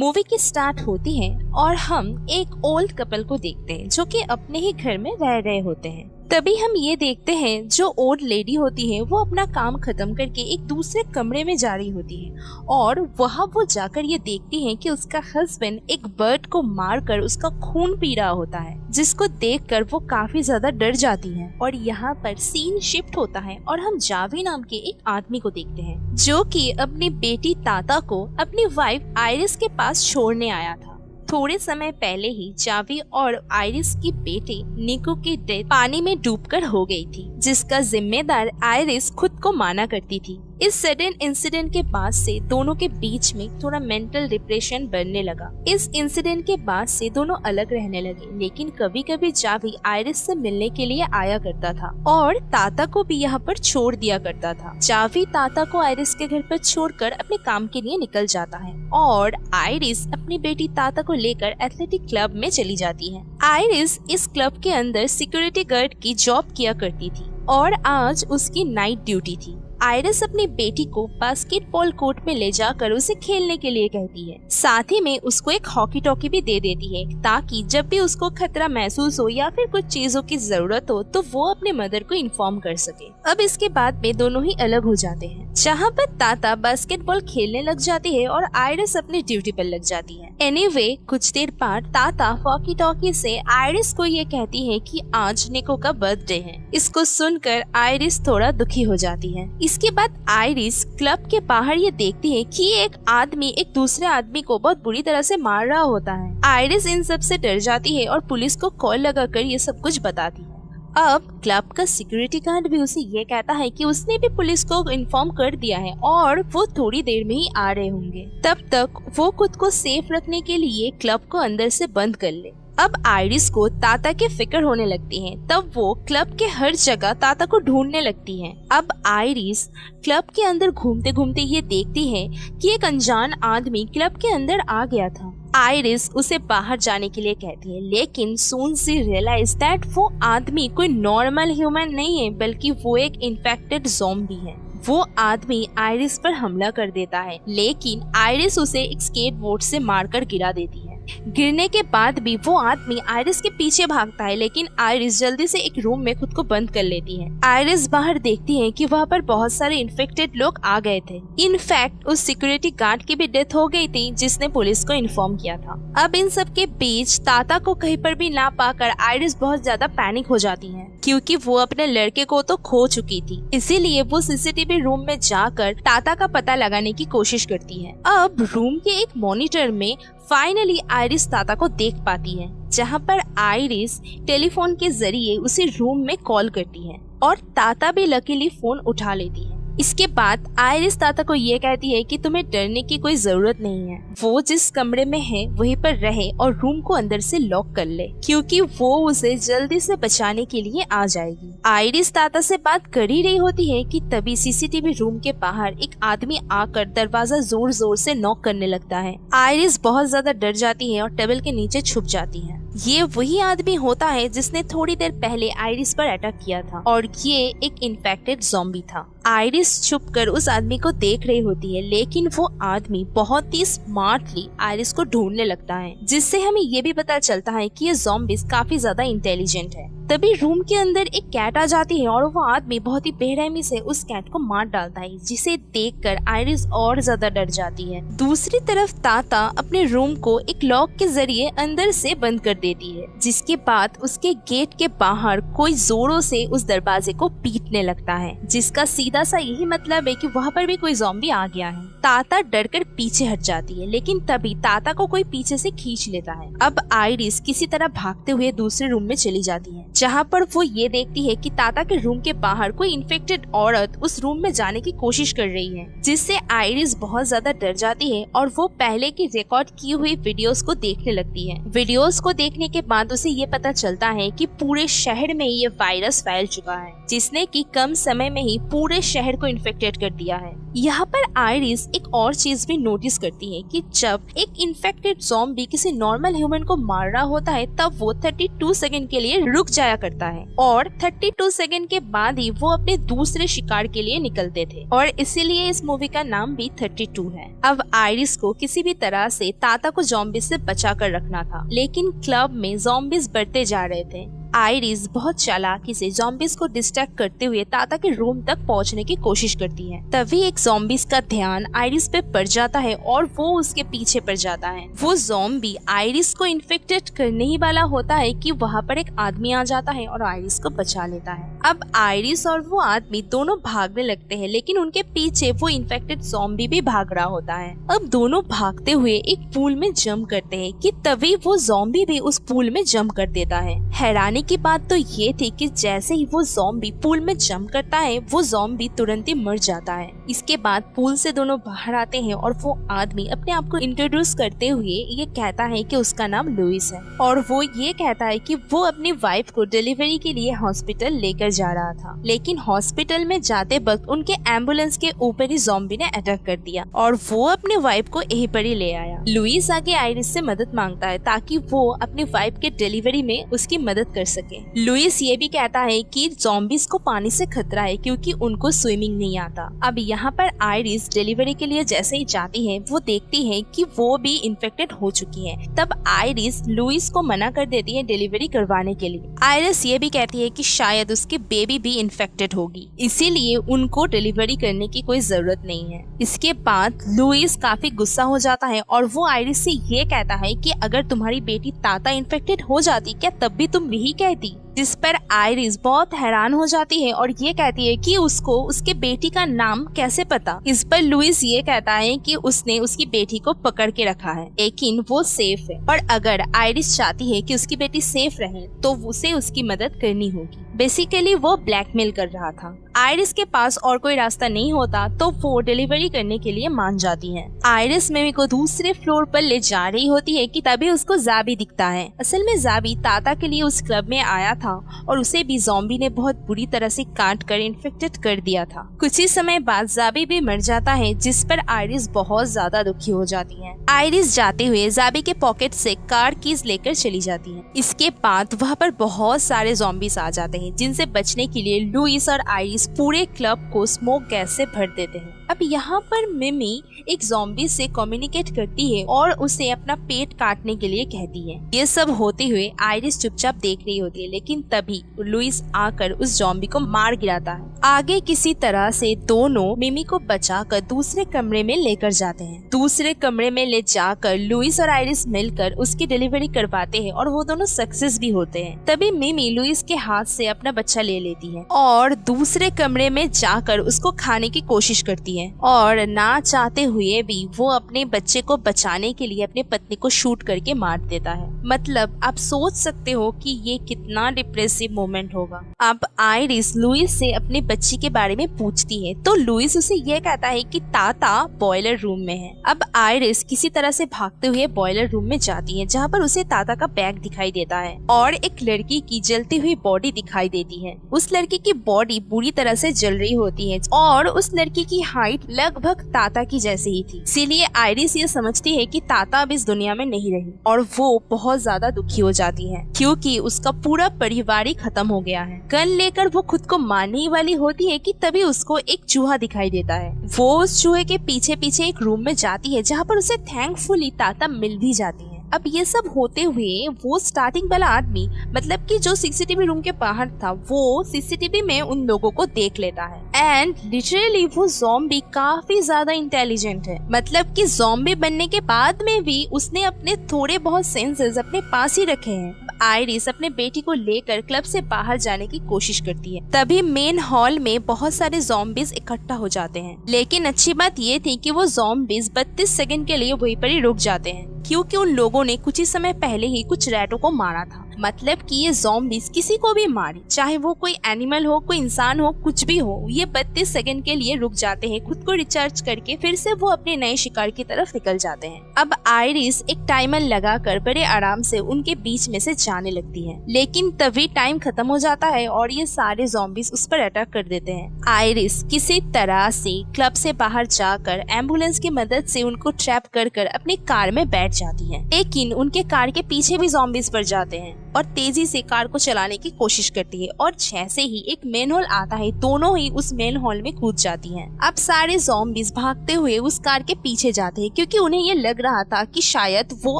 Movie की start होती है और हम एक ओल्ड कपल को देखते हैं जो कि अपने ही घर में रह रहे होते हैं। तभी हम ये देखते हैं जो ओल्ड लेडी होती है वो अपना काम खत्म करके एक दूसरे कमरे में जा रही होती है और वहाँ वो जाकर ये देखती है कि उसका हस्बैंड एक बर्ड को मारकर उसका खून पी रहा होता है, जिसको देखकर वो काफी ज्यादा डर जाती है। और यहाँ पर सीन शिफ्ट होता है और हम जावी नाम के एक आदमी को देखते हैं जो कि अपनी बेटी ताता को अपनी वाइफ आयरिस के पास छोड़ने आया था। थोड़े समय पहले ही जावी और आयरिस की बेटी निको की डेथ पानी में डूबकर हो गई थी, जिसका जिम्मेदार आयरिस खुद को माना करती थी। इस सडन इंसिडेंट के बाद से दोनों के बीच में थोड़ा मेंटल डिप्रेशन बढ़ने लगा। इस इंसिडेंट के बाद से दोनों अलग रहने लगे, लेकिन कभी कभी जावी आयरिस से मिलने के लिए आया करता था और ताता को भी यहाँ पर छोड़ दिया करता था। जावी ताता को आयरिस के घर पर छोड़कर अपने काम के लिए निकल जाता है और आयरिस अपनी बेटी ताता को लेकर एथलेटिक क्लब में चली जाती है। आयरिस इस क्लब के अंदर सिक्योरिटी गार्ड की जॉब किया करती थी और आज उसकी नाइट ड्यूटी थी। आयरिस अपनी बेटी को बास्केटबॉल कोर्ट में ले जाकर उसे खेलने के लिए कहती है। साथ ही में उसको एक हॉकी टॉकी भी दे देती है ताकि जब भी उसको खतरा महसूस हो या फिर कुछ चीजों की जरूरत हो तो वो अपने मदर को इन्फॉर्म कर सके। अब इसके बाद में दोनों ही अलग हो जाते हैं, जहाँ पर ताता बास्केटबॉल खेलने लग जाती है और आयरिस अपनी ड्यूटी पर लग जाती है। एनीवे, कुछ देर बाद ताता हॉकी टॉकी से आयरिस को ये कहती है कि आज निको का बर्थडे है। इसको सुनकर आयरिस थोड़ा दुखी हो जाती है। इसके बाद आयरिस क्लब के बाहर ये देखती है कि एक आदमी एक दूसरे आदमी को बहुत बुरी तरह से मार रहा होता है। आयरिस इन सब से डर जाती है और पुलिस को कॉल लगाकर ये सब कुछ बताती है। अब क्लब का सिक्योरिटी गार्ड भी उसे ये कहता है कि उसने भी पुलिस को इन्फॉर्म कर दिया है और वो थोड़ी देर में ही आ रहे होंगे। तब तक वो खुद को सेफ रखने के लिए क्लब को अंदर से बंद कर ले। अब आयरिस को ताता की फिक्र होने लगती है, तब वो क्लब के हर जगह ताता को ढूंढने लगती है। अब आयरिस क्लब के अंदर घूमते घूमते ये देखती है कि एक अनजान आदमी क्लब के अंदर आ गया था। आयरिस उसे बाहर जाने के लिए कहती है, लेकिन सून सी रियलाइज दैट वो आदमी कोई नॉर्मल ह्यूमन नहीं है बल्कि वो एक इन्फेक्टेड ज़ॉम्बी है। वो आदमी आयरिस पर हमला कर देता है, लेकिन आयरिस उसे एक स्केटबोर्ड से मारकर गिरा देती है। गिरने के बाद भी वो आदमी आयरिस के पीछे भागता है, लेकिन आयरिस जल्दी से एक रूम में खुद को बंद कर लेती है। आयरिस बाहर देखती है कि वहाँ पर बहुत सारे इन्फेक्टेड लोग आ गए थे। इनफैक्ट उस सिक्योरिटी गार्ड की भी डेथ हो गई थी जिसने पुलिस को इन्फॉर्म किया था। अब इन सब के बीच ताता को कहीं पर भी ना पाकर आयरिस बहुत ज्यादा पैनिक हो जाती है, क्योंकि वो अपने लड़के को तो खो चुकी थी। इसीलिए वो सीसीटीवी रूम में जाकर ताता का पता लगाने की कोशिश करती है। अब रूम के एक मॉनिटर में फाइनली आयरिस ताता को देख पाती है, जहाँ पर आयरिस टेलीफोन के जरिए उसे रूम में कॉल करती है और ताता भी लकीली फोन उठा लेती है। इसके बाद आयरिस ताता को ये कहती है कि तुम्हें डरने की कोई जरूरत नहीं है, वो जिस कमरे में है वहीं पर रहे और रूम को अंदर से लॉक कर ले, क्योंकि वो उसे जल्दी से बचाने के लिए आ जाएगी। आयरिस ताता से बात कर ही रही होती है कि तभी सीसीटीवी रूम के बाहर एक आदमी आकर दरवाजा जोर जोर से नॉक करने लगता है। आयरिस बहुत ज्यादा डर जाती है और टेबल के नीचे छुप जाती है। ये वही आदमी होता है जिसने थोड़ी देर पहले आयरिस पर अटैक किया था और ये एक इन्फेक्टेड ज़ॉम्बी था। आयरिस छुपकर उस आदमी को देख रही होती है, लेकिन वो आदमी बहुत ही स्मार्टली आयरिस को ढूंढने लगता है, जिससे हमें ये भी पता चलता है कि ये ज़ॉम्बीज काफी ज्यादा इंटेलिजेंट है। तभी रूम के अंदर एक कैट आ जाती है और वो आदमी बहुत ही बेरहमी से उस कैट को मार डालता है, जिसे देखकर आयरिस और ज्यादा डर जाती है। दूसरी तरफ ताता अपने रूम को एक लॉक के जरिए अंदर से बंद कर देती है, जिसके बाद उसके गेट के बाहर कोई जोरों से उस दरवाजे को पीटने लगता है, जिसका सीधा सा यही मतलब है कि वहाँ पर भी कोई ज़ॉम्बी आ गया है। ताता डरकर पीछे हट जाती है, लेकिन तभी ताता को कोई पीछे से खींच लेता है। अब आयरिस किसी तरह भागते हुए दूसरे रूम में चली जाती है, जहाँ पर वो ये देखती है कि ताता के रूम के बाहर कोई इन्फेक्टेड औरत उस रूम में जाने की कोशिश कर रही है, जिससे आयरिस बहुत ज्यादा डर जाती है और वो पहले की रिकॉर्ड की हुई वीडियोस को देखने लगती है। वीडियोस को देखने के बाद उसे ये पता चलता है कि पूरे शहर में ये वायरस फैल चुका है, जिसने कि कम समय में ही पूरे शहर को इन्फेक्टेड कर दिया है। यहाँ पर आयरिस एक और चीज भी नोटिस करती है कि जब एक इन्फेक्टेड ज़ॉम्बी किसी नॉर्मल ह्यूमन को मार रहा होता है तब वो 32 सेकंड के लिए रुक जाया करता है और 32 सेकंड के बाद ही वो अपने दूसरे शिकार के लिए निकलते थे और इसीलिए इस मूवी का नाम भी 32 है। अब आयरिस को किसी भी तरह से ताता को ज़ॉम्बी से बचा कर रखना था, लेकिन क्लब में ज़ॉम्बीज बढ़ते जा रहे थे। आयरिस बहुत चालाकी से ज़ॉम्बीज को डिस्ट्रैक्ट करते हुए ताता के रूम तक पहुंचने की कोशिश करती है। तभी एक ज़ॉम्बीज का ध्यान आयरिस पे पड़ जाता है और वो उसके पीछे पड़ जाता है। वो ज़ॉम्बी आयरिस को इन्फेक्टेड करने ही वाला होता है कि वहाँ पर एक आदमी आ जाता है और आयरिस को बचा लेता है। अब आयरिस और वो आदमी दोनों भागने लगते हैं, लेकिन उनके पीछे वो इन्फेक्टेड ज़ॉम्बी भी भाग रहा होता है। अब दोनों भागते हुए एक पूल में जंप करते हैं कि तभी वो ज़ॉम्बी भी उस पूल में जंप कर देता है। हैरानी की बात तो ये थी कि जैसे ही वो ज़ॉम्बी पूल में जंप करता है वो ज़ॉम्बी तुरंत ही मर जाता है। इसके बाद पूल से दोनों बाहर आते हैं और वो आदमी अपने आप को इंट्रोड्यूस करते हुए ये कहता है कि उसका नाम लुइस है और वो ये कहता है कि वो अपनी वाइफ को डिलीवरी के लिए हॉस्पिटल लेकर जा रहा था, लेकिन हॉस्पिटल में जाते वक्त उनके एम्बुलेंस के ऊपर ही ज़ॉम्बी ने अटैक कर दिया और वो अपने वाइफ को यहीं पर ही ले आया। लुइस आगे आयरिस से मदद मांगता है ताकि वो अपनी वाइफ के डिलीवरी में उसकी मदद कर सके। लुइस ये भी कहता है कि ज़ॉम्बीज को पानी से खतरा है क्योंकि उनको स्विमिंग नहीं आता। अब यहाँ पर आयरिस डिलीवरी के लिए जैसे ही जाती है वो देखती है कि वो भी इन्फेक्टेड हो चुकी है। तब आयरिस लुइस को मना कर देती है डिलीवरी करवाने के लिए। आयरिस ये भी कहती है कि शायद उसकी बेबी भी इन्फेक्टेड होगी, इसीलिए उनको डिलीवरी करने की कोई जरूरत नहीं है। इसके बाद लुइस काफी गुस्सा हो जाता है और वो आयरिस से ये कहता है कि अगर तुम्हारी बेटी ताता इन्फेक्टेड हो जाती क्या तब भी तुम यही कहती, जिस पर आयरिस बहुत हैरान हो जाती है और ये कहती है कि उसको उसके बेटी का नाम कैसे पता। इस पर लुइस ये कहता है कि उसने उसकी बेटी को पकड़ के रखा है लेकिन वो सेफ है और अगर आयरिस चाहती है कि उसकी बेटी सेफ रहे तो उसे उसकी मदद करनी होगी। बेसिकली वो ब्लैकमेल कर रहा था। आयरिस के पास और कोई रास्ता नहीं होता तो वो डिलीवरी करने के लिए मान जाती है। आयरिस मिमी को दूसरे फ्लोर पर ले जा रही होती है कि तभी उसको ज़ाबी दिखता है। असल में ज़ाबी ताता के लिए उस क्लब में आया था और उसे भी ज़ॉम्बी ने बहुत बुरी तरह से काट कर इन्फेक्टेड कर दिया था। कुछ ही समय बाद ज़ाबी भी मर जाता है, जिस पर आयरिस बहुत ज्यादा दुखी हो जाती है। आयरिस जाते हुए ज़ाबी के पॉकेट से कार कीज लेकर चली जाती है। इसके बाद वहाँ पर बहुत सारे ज़ॉम्बीज आ जाते हैं, जिनसे बचने के लिए लुइस और आयरिस पूरे क्लब को स्मोक गैस से भर देते हैं। अब यहाँ पर मिमी एक ज़ॉम्बी से कम्युनिकेट करती है और उसे अपना पेट काटने के लिए कहती है। ये सब होते हुए आयरिस चुपचाप देख रही होती है, लेकिन तभी लुइस आकर उस ज़ॉम्बी को मार गिराता है। आगे किसी तरह से दोनों मिमी को बचाकर दूसरे कमरे में लेकर जाते हैं। दूसरे कमरे में ले जाकर लुइस और आयरिस मिलकर उसकी डिलीवरी करवाते हैं और वो दोनों सक्सेस भी होते हैं। तभी मिमी लुइस के हाथ से अपना बच्चा ले लेती है और दूसरे कमरे में जाकर उसको खाने की कोशिश करती है और ना चाहते हुए भी वो अपने बच्चे को बचाने के लिए अपनी पत्नी को शूट करके मार देता है। मतलब आप सोच सकते हो कि ये कितना डिप्रेसिव मोमेंट होगा। अब आयरिस लुइस से अपने बच्ची के बारे में पूछती है तो लुइस उसे ये कहता है कि ताता बॉयलर रूम में है। अब आयरिस किसी तरह से भागते हुए बॉयलर रूम में जाती है, जहाँ पर उसे ताता का बैग दिखाई देता है और एक लड़की की जलती हुई बॉडी दिखाई देती है। उस लड़की की बॉडी बुरी तरह से जल रही होती है और उस लड़की की हाइट लगभग ताता की जैसी ही थी। इसीलिए आयरिस ये समझती है कि ताता अब इस दुनिया में नहीं रही और वो बहुत ज्यादा दुखी हो जाती है क्योंकि उसका पूरा परिवार ही खत्म हो गया है। गन लेकर वो खुद को मारने ही वाली होती है कि तभी उसको एक चूहा दिखाई देता है। वो उस चूहे के पीछे पीछे एक रूम में जाती है, जहाँ पर उसे थैंकफुली ताता मिल भी जाती है। अब ये सब होते हुए वो स्टार्टिंग वाला आदमी, मतलब कि जो सीसीटीवी रूम के बाहर था, वो सीसीटीवी में उन लोगों को देख लेता है एंड लिटरली वो ज़ॉम्बी काफी ज्यादा इंटेलिजेंट है। मतलब कि ज़ॉम्बी बनने के बाद में भी उसने अपने थोड़े बहुत सेंसेस अपने पास ही रखे हैं। आयरिस अपने बेटी को लेकर क्लब से बाहर जाने की कोशिश करती है। तभी मेन हॉल में बहुत सारे ज़ॉम्बीज इकट्ठा हो जाते हैं, लेकिन अच्छी बात ये थी कि वो ज़ॉम्बीज 32 सेकंड के लिए वहीं पर ही रुक जाते हैं क्योंकि उन लोगों ने कुछ ही समय पहले ही कुछ रैटों को मारा था। मतलब कि ये ज़ॉम्बीज किसी को भी मारे, चाहे वो कोई एनिमल हो, कोई इंसान हो, कुछ भी हो, ये 32 सेकंड के लिए रुक जाते हैं, खुद को रिचार्ज करके फिर से वो अपने नए शिकार की तरफ निकल जाते हैं। अब आयरिस एक टाइमर लगाकर बड़े आराम से उनके बीच में से जाने लगती है, लेकिन तभी टाइम खत्म हो जाता है और ये सारे ज़ॉम्बीज उस पर अटैक कर देते हैं। आयरिस किसी तरह से क्लब से बाहर जाकर एम्बुलेंस की मदद से उनको ट्रैप कर अपनी कार में बैठ जाती है, लेकिन उनके कार के पीछे भी ज़ॉम्बीज पड़ जाते हैं और तेजी से कार को चलाने की कोशिश करती है और जैसे ही एक मेन हॉल आता है, दोनों ही उस मेन हॉल में कूद जाती हैं। अब सारे ज़ॉम्बीज भागते हुए उस कार के पीछे जाते हैं, क्योंकि उन्हें ये लग रहा था कि शायद वो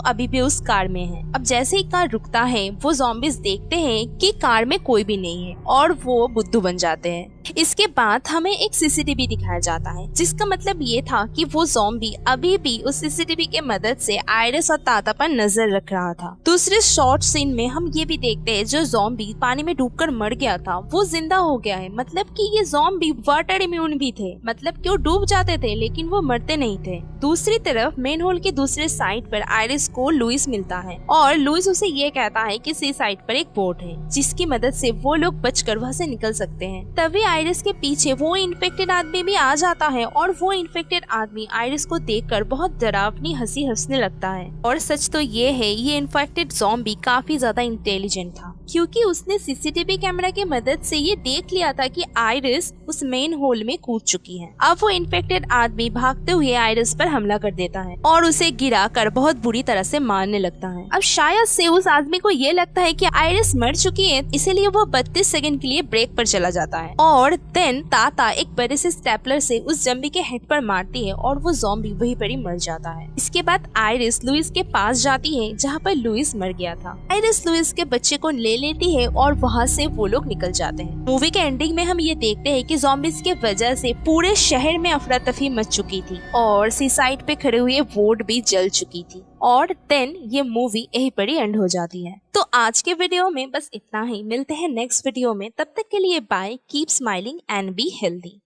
अभी भी उस कार में है। अब जैसे ही कार रुकता है, वो ज़ॉम्बीज देखते हैं कि कार में कोई भी नहीं है और वो बुद्धू बन जाते हैं। इसके बाद हमें एक सीसीटीवी दिखाया जाता है, जिसका मतलब ये था कि वो ज़ॉम्बी अभी भी उस सीसीटीवी के मदद से आयरिस और ताता पर नजर रख रहा था। दूसरे शॉर्ट सीन में हम ये भी देखते हैं, जो ज़ॉम्बी पानी में डूबकर मर गया था वो जिंदा हो गया है। मतलब कि ये ज़ॉम्बी वाटर इम्यून भी थे, मतलब कि वो डूब जाते थे लेकिन वो मरते नहीं थे। दूसरी तरफ मेन होल के दूसरे साइड पर आयरिस को लुइस मिलता है और लुइस उसे ये कहता है कि सी साइड पर एक बोट है, जिसकी मदद से वो लोग बचकर वहाँ से निकल सकते हैं। तभी आयरिस के पीछे वो इन्फेक्टेड आदमी भी आ जाता है और वो इन्फेक्टेड आदमी आयरिस को देखकर बहुत डरावनी हंसी हंसने लगता है। और सच तो ये है, ये इन्फेक्टेड ज़ॉम्बी काफी ज्यादा इंटेलिजेंट था, क्योंकि उसने सीसीटीवी कैमरा की मदद से ये देख लिया था कि आयरिस उस मेन होल में कूद चुकी है। अब वो इन्फेक्टेड आदमी भागते हुए आयरिस पर हमला कर देता है और उसे गिरा कर बहुत बुरी तरह से मारने लगता है। अब शायद से उस आदमी को ये लगता है कि आयरिस मर चुकी है, इसीलिए वो 32 सेकंड के लिए ब्रेक पर चला जाता है और देन ताता एक बड़े से स्टेपलर से उस ज़ॉम्बी के हेड पर मारती है और वो ज़ॉम्बी वहीं पर ही मर जाता है। इसके बाद आयरिस लुइस के पास जाती है, जहाँ पर लुइस मर गया था। आयरिस लुइस के बच्चे को ले लेती है और वहाँ से वो लोग निकल जाते हैं। मूवी के एंडिंग में हम ये देखते हैं कि ज़ॉम्बीज के वजह से पूरे शहर में अफरा तफरी मच चुकी थी और सी साइड पे खड़े हुए वोट भी जल चुकी थी और देन ये मूवी यही पर एंड हो जाती है। तो आज के वीडियो में बस इतना ही, मिलते हैं नेक्स्ट वीडियो में, तब तक के लिए bye, keep smiling and be healthy.